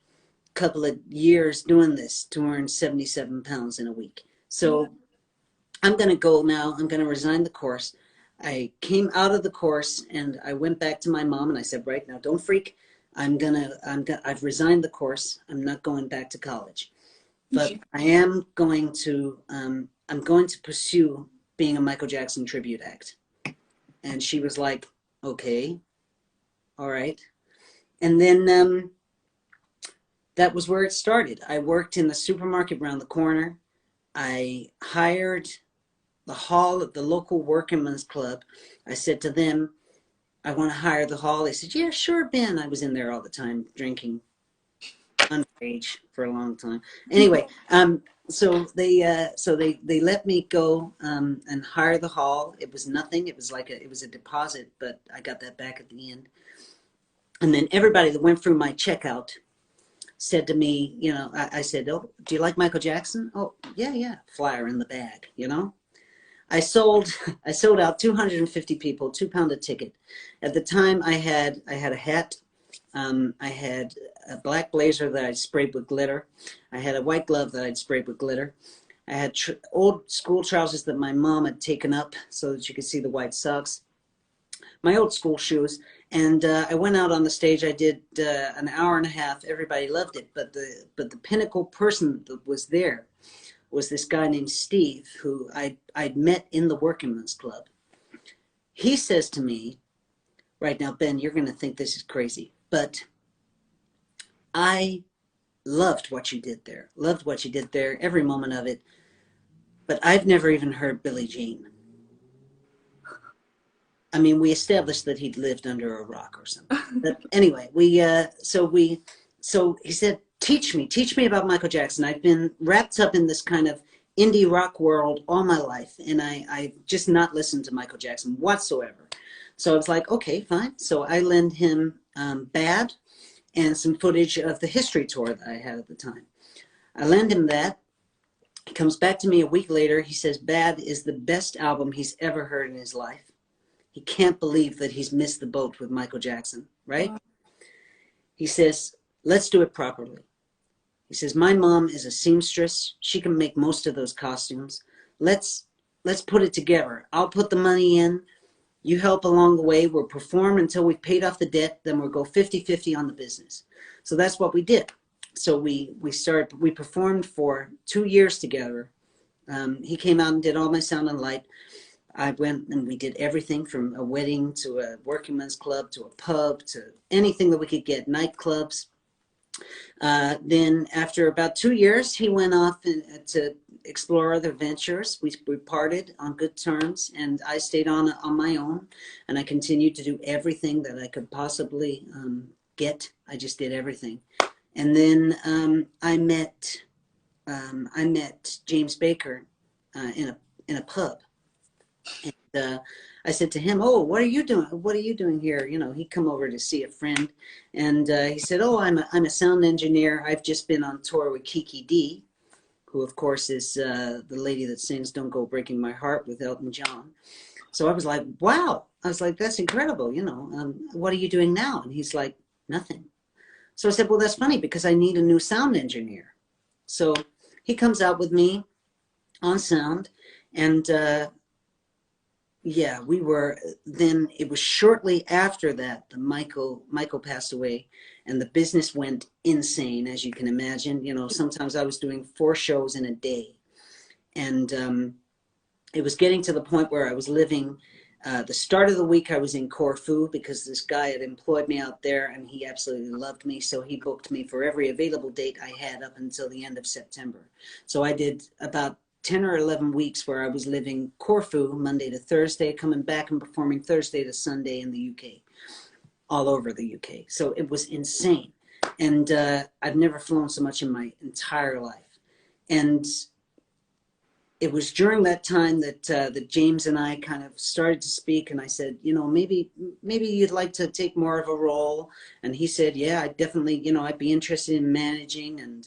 S2: couple of years doing this to earn 77 pounds in a week. So I'm going to go now. I'm going to resign the course. I came out of the course and I went back to my mom and I said, right now, don't freak. I've resigned the course. I'm not going back to college, but I am going to, I'm going to pursue being a Michael Jackson tribute act. And she was like, okay, all right. And then that was where it started. I worked in the supermarket around the corner. I hired the hall at the local workingmen's club. I said to them, I want to hire the hall. They said, yeah, sure, Ben. I was in there all the time drinking underage for a long time. Anyway, so they let me go and hire the hall. It was nothing. It was like it was a deposit, but I got that back at the end. And then everybody that went through my checkout said to me, you know, I said, oh, do you like Michael Jackson? Oh, yeah, flyer in the bag, you know. I sold out 250 people, £2 a ticket. At the time, I had a hat, I had a black blazer that I'd sprayed with glitter, I had a white glove that I'd sprayed with glitter, I had old school trousers that my mom had taken up so that you could see the white socks, my old school shoes, and I went out on the stage. I did an hour and a half. Everybody loved it, but the pinnacle person that was there was this guy named Steve, who I'd met in the workingmen's club. He says to me, right now, Ben, you're going to think this is crazy, but I loved what you did there, every moment of it, but I've never even heard Billie Jean. I mean, we established that he'd lived under a rock or something. But anyway, so he said, teach me about Michael Jackson. I've been wrapped up in this kind of indie rock world all my life, and I just not listened to Michael Jackson whatsoever. So I was like, okay, fine. So I lend him Bad and some footage of the History tour that I had at the time. I lend him that. He comes back to me a week later. He says Bad is the best album he's ever heard in his life. He can't believe that he's missed the boat with Michael Jackson, right? He says, let's do it properly. He says, my mom is a seamstress. She can make most of those costumes. Let's put it together. I'll put the money in. You help along the way. We'll perform until we've paid off the debt. Then we'll go 50-50 on the business. So that's what we did. So we performed for 2 years together. He came out and did all my sound and light. I went and we did everything from a wedding to a workingmen's club to a pub to anything that we could get, nightclubs. Then after about 2 years, he went off to explore other ventures. We parted on good terms, and I stayed on my own, and I continued to do everything that I could possibly get. I just did everything. And then I met James Baker in a pub. And I said to him, oh, what are you doing? What are you doing here? You know, he'd come over to see a friend. And he said, oh, I'm a sound engineer. I've just been on tour with Kiki D, who, of course, is the lady that sings Don't Go Breaking My Heart with Elton John. So I was like, wow. I was like, that's incredible. You know, what are you doing now? And he's like, nothing. So I said, well, that's funny because I need a new sound engineer. So he comes out with me on sound. And yeah, then it was shortly after that Michael passed away, and the business went insane, as you can imagine. You know, sometimes I was doing 4 shows in a day, and it was getting to the point where I was living The start of the week I was in Corfu because this guy had employed me out there and he absolutely loved me. So he booked me for every available date I had up until the end of September. So I did about 10 or 11 weeks where I was living Corfu Monday to Thursday, coming back and performing Thursday to Sunday in the UK, all over the UK. So it was insane. And I've never flown so much in my entire life. And it was during that time that James and I kind of started to speak, and I said, maybe you'd like to take more of a role. And he said, yeah, I definitely, I'd be interested in managing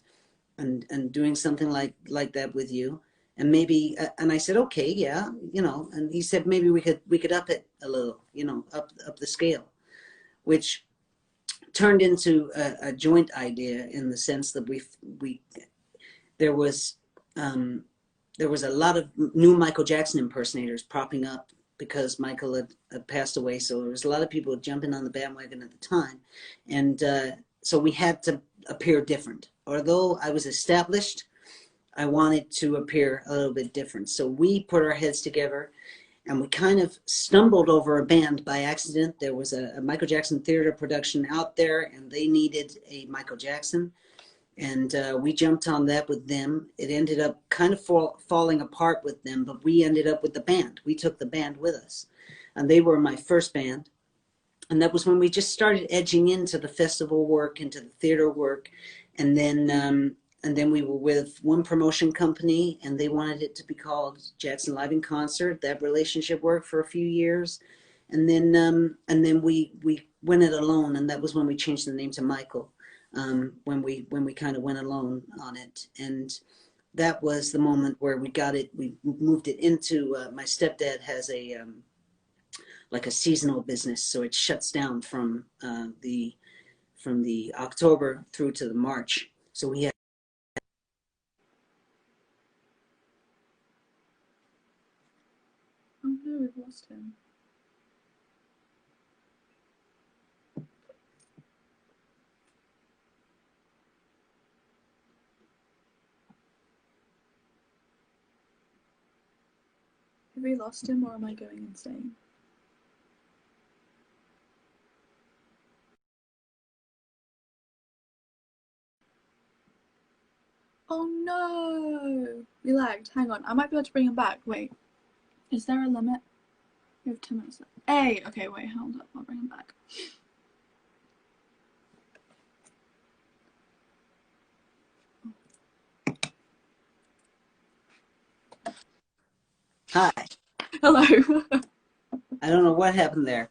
S2: and doing something like that with you. And maybe, and I said, okay, yeah, and he said maybe we could up it a little, up the scale, which turned into a joint idea in the sense that there was. There was a lot of new Michael Jackson impersonators popping up because Michael had passed away. So there was a lot of people jumping on the bandwagon at the time. And so we had to appear different. Although I was established, I wanted to appear a little bit different. So we put our heads together and we kind of stumbled over a band by accident. There was a Michael Jackson theater production out there and they needed a Michael Jackson. And we jumped on that with them. It ended up kind of falling apart with them, but we ended up with the band. We took the band with us. And they were my first band. And that was when we just started edging into the festival work, into the theater work. And then we were with one promotion company, and they wanted it to be called Jackson Live in Concert. That relationship worked for a few years. And then we went it alone, and that was when we changed the name to Michael. When we kind of went alone on it, and that was the moment where we got it. We moved it into my stepdad has a like a seasonal business, so it shuts down from the October through to the March. So we had.
S1: Oh no, we've lost him. Have we lost him or am I going insane? Oh no! We lagged. Hang on. I might be able to bring him back. Wait. Is there a limit? We have 10 minutes left. Hey! Okay, wait, hold up. I'll bring him back.
S2: Hi.
S1: Hello.
S2: I don't know what happened there.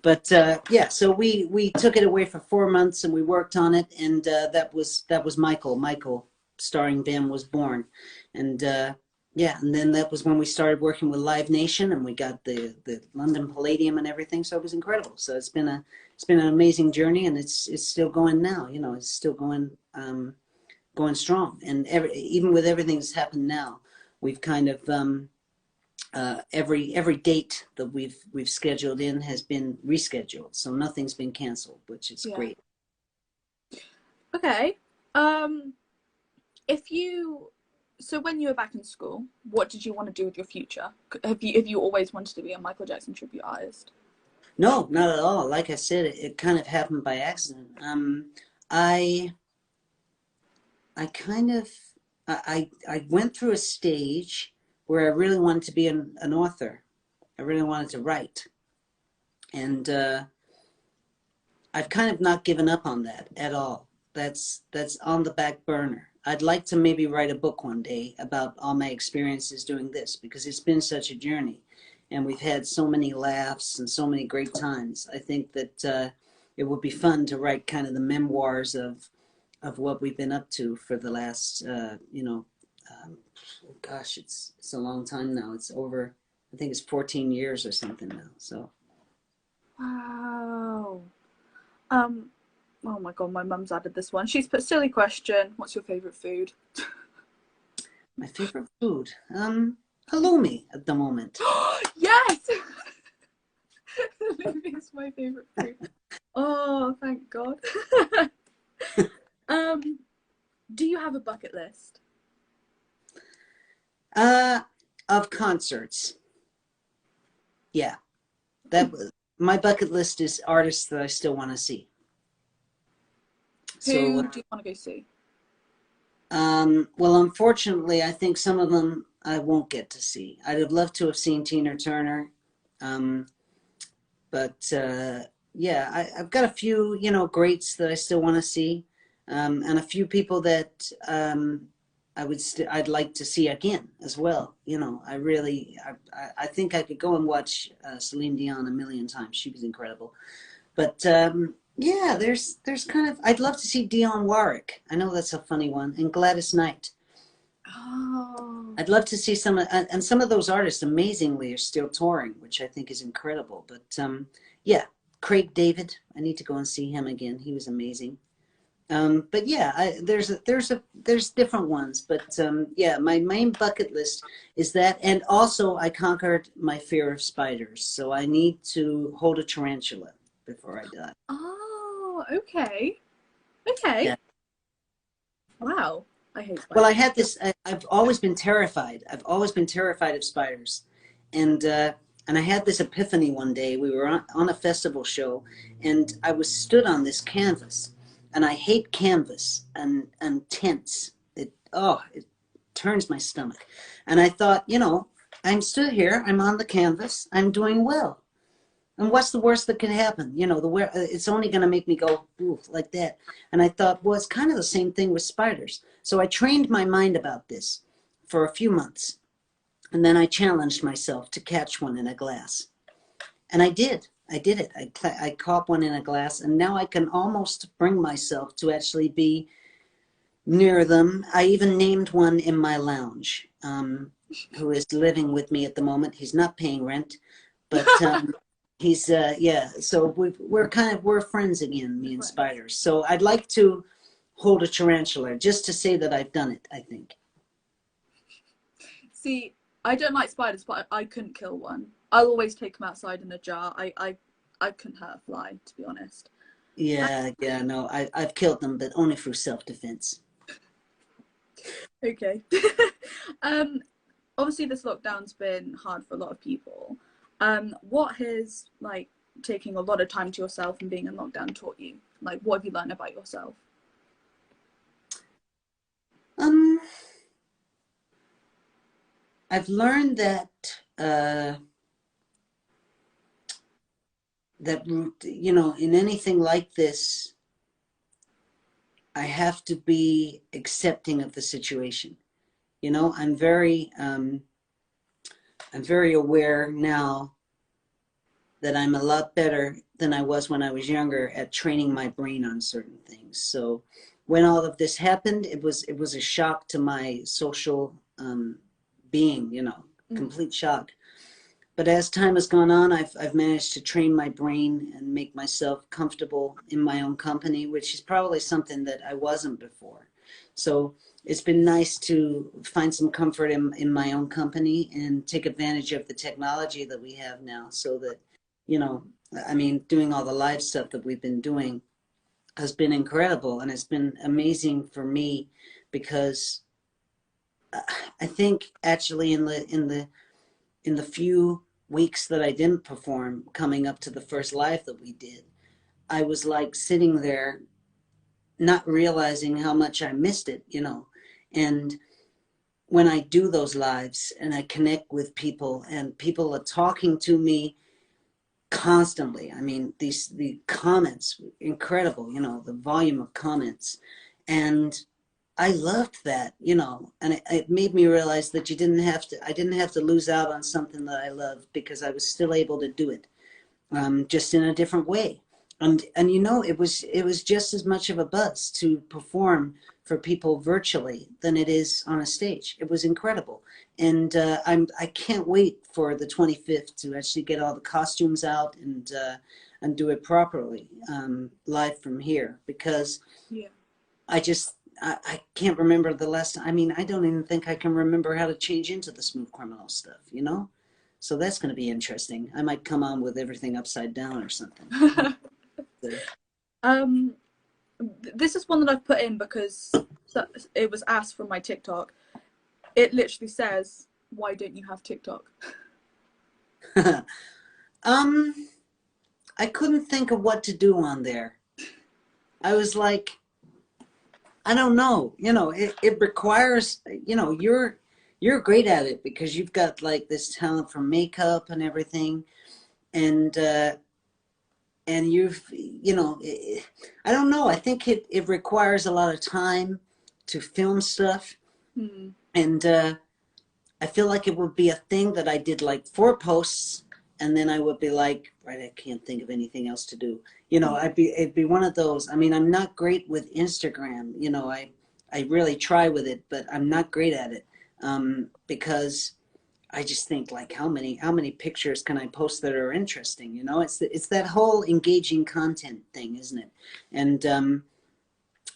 S2: But yeah, so we took it away for 4 months and we worked on it, and that was Michael. Michael, starring them, was born, and yeah, and then that was when we started working with Live Nation, and we got the London Palladium and everything. So it was incredible. So it's been an amazing journey, and it's still going now. It's still going strong, and even with everything that's happened now, we've kind of every date that we've scheduled in has been rescheduled, so nothing's been canceled, which is great.
S1: Okay. If you so when you were back in school, what did you want to do with your future? Have you always wanted to be a Michael Jackson tribute artist?
S2: No, not at all. Like I said, it kind of happened by accident. I kind of I went through a stage where I really wanted to be an author. I really wanted to write, and I've kind of not given up on that at all. That's on the back burner. I'd like to maybe write a book one day about all my experiences doing this, because it's been such a journey and we've had so many laughs and so many great times. I think that it would be fun to write kind of the memoirs of what we've been up to for the last, gosh, it's a long time now. It's over, I think it's 14 years or something now. So.
S1: Wow. Oh my god, my mum's added this one. She's put silly question. What's your favourite food?
S2: My favorite food? Halloumi at the moment.
S1: Yes! Halloumi is my favourite food. Oh, thank God. Do you have a bucket list?
S2: Of concerts. Yeah. my bucket list is artists that I still want to see. So,
S1: Who do you want to go see?
S2: well, unfortunately, I think some of them I won't get to see. I'd have loved to have seen Tina Turner, um, but yeah, I've got a few, greats that I still want to see, and a few people that I'd like to see again as well. I think I could go and watch Celine Dion a million times. She was incredible. But yeah, there's kind of, I'd love to see Dionne Warwick. I know that's a funny one, and Gladys Knight.
S1: Oh,
S2: I'd love to see and some of those artists amazingly are still touring, which I think is incredible. But yeah, Craig David, I need to go and see him again. He was amazing. But yeah, there's different ones. But yeah, my main bucket list is that, and also I conquered my fear of spiders, so I need to hold a tarantula before I die.
S1: oh, okay, okay.
S2: Yeah.
S1: Wow, I hate
S2: Well, I
S1: spiders.
S2: had this. I've always been terrified. I've always been terrified of spiders, and I had this epiphany one day. We were on a festival show, and I was stood on this canvas, and I hate canvas and tents. It turns my stomach, and I thought, I'm stood here. I'm on the canvas. I'm doing well. And what's the worst that could happen? It's only going to make me go oof like that. And I thought, well, it's kind of the same thing with spiders. So I trained my mind about this for a few months. And then I challenged myself to catch one in a glass. And I did. I did it. I caught one in a glass. And now I can almost bring myself to actually be near them. I even named one in my lounge, who is living with me at the moment. He's not paying rent, but he's yeah. So we're friends again, me and spiders. So I'd like to hold a tarantula just to say that I've done it. I think.
S1: See, I don't like spiders, but I couldn't kill one. I'll always take them outside in a jar. I couldn't hurt a fly, to be honest.
S2: Yeah, yeah. No, I've killed them, but only through self-defense.
S1: Okay. um, Obviously this lockdown's been hard for a lot of people. What has like taking a lot of time to yourself and being in lockdown taught you? Like, what have you learned about yourself?
S2: Um, I've learned that in anything like this, I have to be accepting of the situation. I'm very aware now that I'm a lot better than I was when I was younger at training my brain on certain things. So when all of this happened, it was a shock to my social being, complete shock. But as time has gone on, I've managed to train my brain and make myself comfortable in my own company, which is probably something that I wasn't before. So it's been nice to find some comfort in my own company and take advantage of the technology that we have now, so that, I mean, doing all the live stuff that we've been doing has been incredible, and it's been amazing for me because I think actually in the few weeks that I didn't perform coming up to the first live that we did, I was like sitting there not realizing how much I missed it, And when I do those lives and I connect with people and people are talking to me constantly, I mean, the comments, incredible, the volume of comments. And I loved that, and it made me realize that I didn't have to lose out on something that I loved, because I was still able to do it, just in a different way. And it was just as much of a buzz to perform for people virtually than it is on a stage. It was incredible. And I can't wait for the 25th to actually get all the costumes out and do it properly, live from here, because
S1: Yeah.
S2: I can't remember the last time. I mean, I don't even think I can remember how to change into the Smooth Criminal stuff. So that's going to be interesting. I might come on with everything upside down or something.
S1: um, this is one that I've put in because it was asked from my TikTok. It literally says, "Why don't you have TikTok?"
S2: I couldn't think of what to do on there. I was like, I don't know. It requires, you're great at it because you've got like this talent for makeup and everything. And, and I don't know. I think it requires a lot of time to film stuff.
S1: Hmm.
S2: And, I feel like it would be a thing that I did like 4 posts and then I would be like, right, I can't think of anything else to do.
S1: Yeah.
S2: It'd be one of those. I mean, I'm not great with Instagram. I really try with it, but I'm not great at it. Because I just think like how many pictures can I post that are interesting? It's that whole engaging content thing, isn't it? And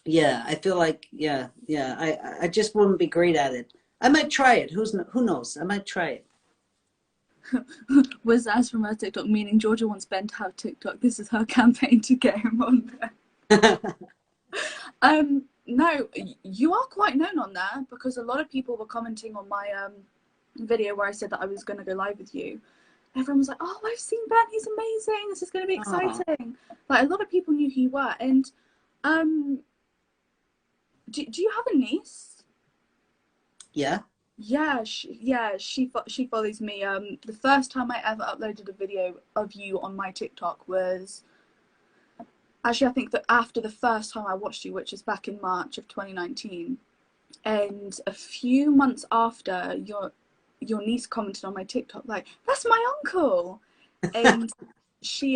S2: yeah, I feel like yeah. I just wouldn't be great at it. I might try it. Who knows? I might try it.
S1: Was as from her TikTok, meaning Georgia wants Ben to have TikTok. This is her campaign to get him on there. No, you are quite known on there because a lot of people were commenting on my video where I said that I was going to go live with you. Everyone was like, "Oh, I've seen Ben. He's amazing. This is going to be
S2: Aw.
S1: exciting." Like a lot of people knew who you were. And um, do you have a niece?
S2: Yeah.
S1: Yeah, she follows me. The first time I ever uploaded a video of you on my TikTok was actually I think that after the first time I watched you, which is back in March of 2019, and a few months after, your niece commented on my TikTok like, "That's my uncle," and she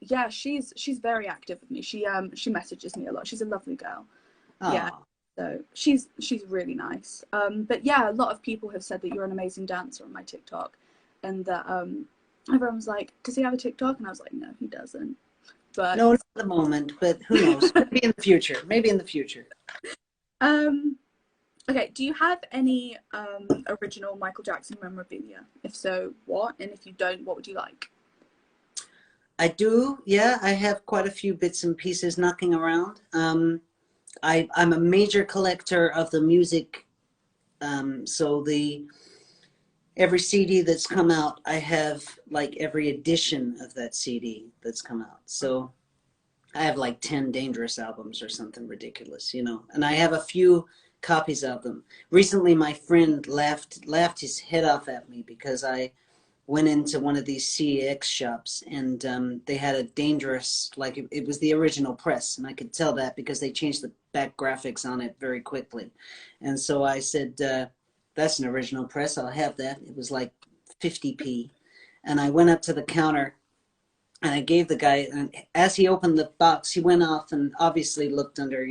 S1: yeah, she's very active with me. She messages me a lot. She's a lovely girl. Yeah.
S2: Oh.
S1: So she's really nice. But yeah, a lot of people have said that you're an amazing dancer on my TikTok, and that everyone was like, "Does he have a TikTok?" And I was like, "No, he doesn't." But
S2: No, not at the moment, but who knows? Maybe in the future. Maybe in the future.
S1: um, okay. Do you have any original Michael Jackson memorabilia? If so, what? And if you don't, what would you like?
S2: I do. Yeah, I have quite a few bits and pieces knocking around. I'm a major collector of the music. So every CD that's come out, I have like every edition of that CD that's come out. So I have like 10 Dangerous albums or something ridiculous, and I have a few copies of them. Recently, my friend laughed his head off at me because I went into one of these CX shops and they had a Dangerous, like it was the original press, and I could tell that because they changed the back graphics on it very quickly. And so I said, that's an original press, I'll have that. It was like 50p. And I went up to the counter and I gave the guy, and as he opened the box, he went off and obviously looked under,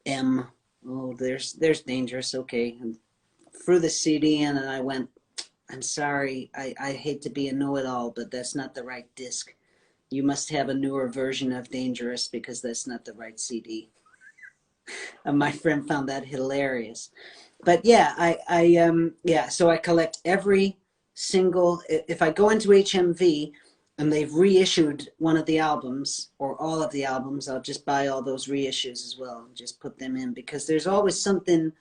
S2: M. Oh, there's Dangerous, okay. And threw the CD in and I went, I'm sorry, I hate to be a know-it-all, but that's not the right disc. You must have a newer version of Dangerous because that's not the right CD. And my friend found that hilarious. But yeah, yeah, so I collect every single, if I go into HMV and they've reissued one of the albums or all of the albums, I'll just buy all those reissues as well and just put them in because there's always something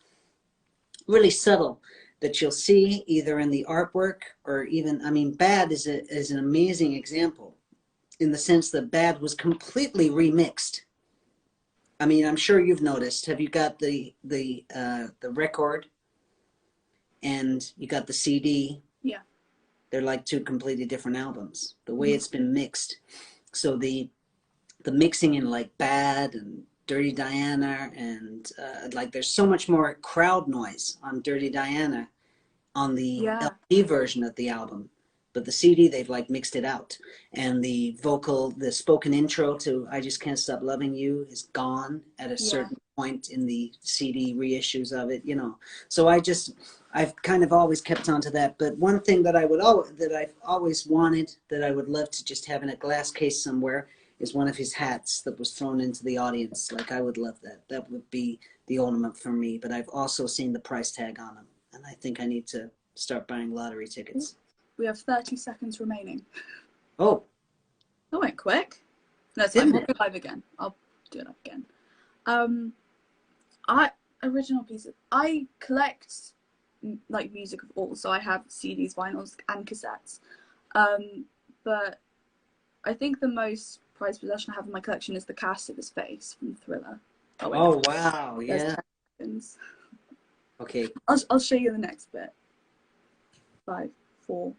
S2: really subtle that you'll see either in the artwork or even, I mean, Bad is an amazing example in the sense that Bad was completely remixed. I mean, I'm sure you've noticed. Have you got the record and you got the CD?
S1: Yeah.
S2: They're like two completely different albums. The way it's been mixed. So the mixing in like Bad and Dirty Diana and like there's so much more crowd noise on Dirty Diana on the
S1: Yeah.
S2: LP version of the album, but the CD they've like mixed it out, and the spoken intro to "I Just Can't Stop Loving You" is gone at a
S1: Yeah.
S2: certain point in the CD reissues of it, So I've kind of always kept on to that. But one thing that I've always wanted that I would love to just have in a glass case somewhere is one of his hats that was thrown into the audience. Like I would love that. That would be the ornament for me. But I've also seen the price tag on them. And I think I need to start buying lottery tickets.
S1: We have 30 seconds remaining.
S2: Oh,
S1: That went quick. No, it's fine.
S2: didn't
S1: We'll
S2: it?
S1: go live again. I'll do it again. I original pieces. I collect like music of all, so I have CDs, vinyls, and cassettes. But I think the most prized possession I have in my collection is the cast of his face from Thriller. Oh wait,
S2: Oh wow,
S1: there's
S2: yeah.
S1: 10 seconds.
S2: Okay.
S1: I'll show you the next bit. 5, 4.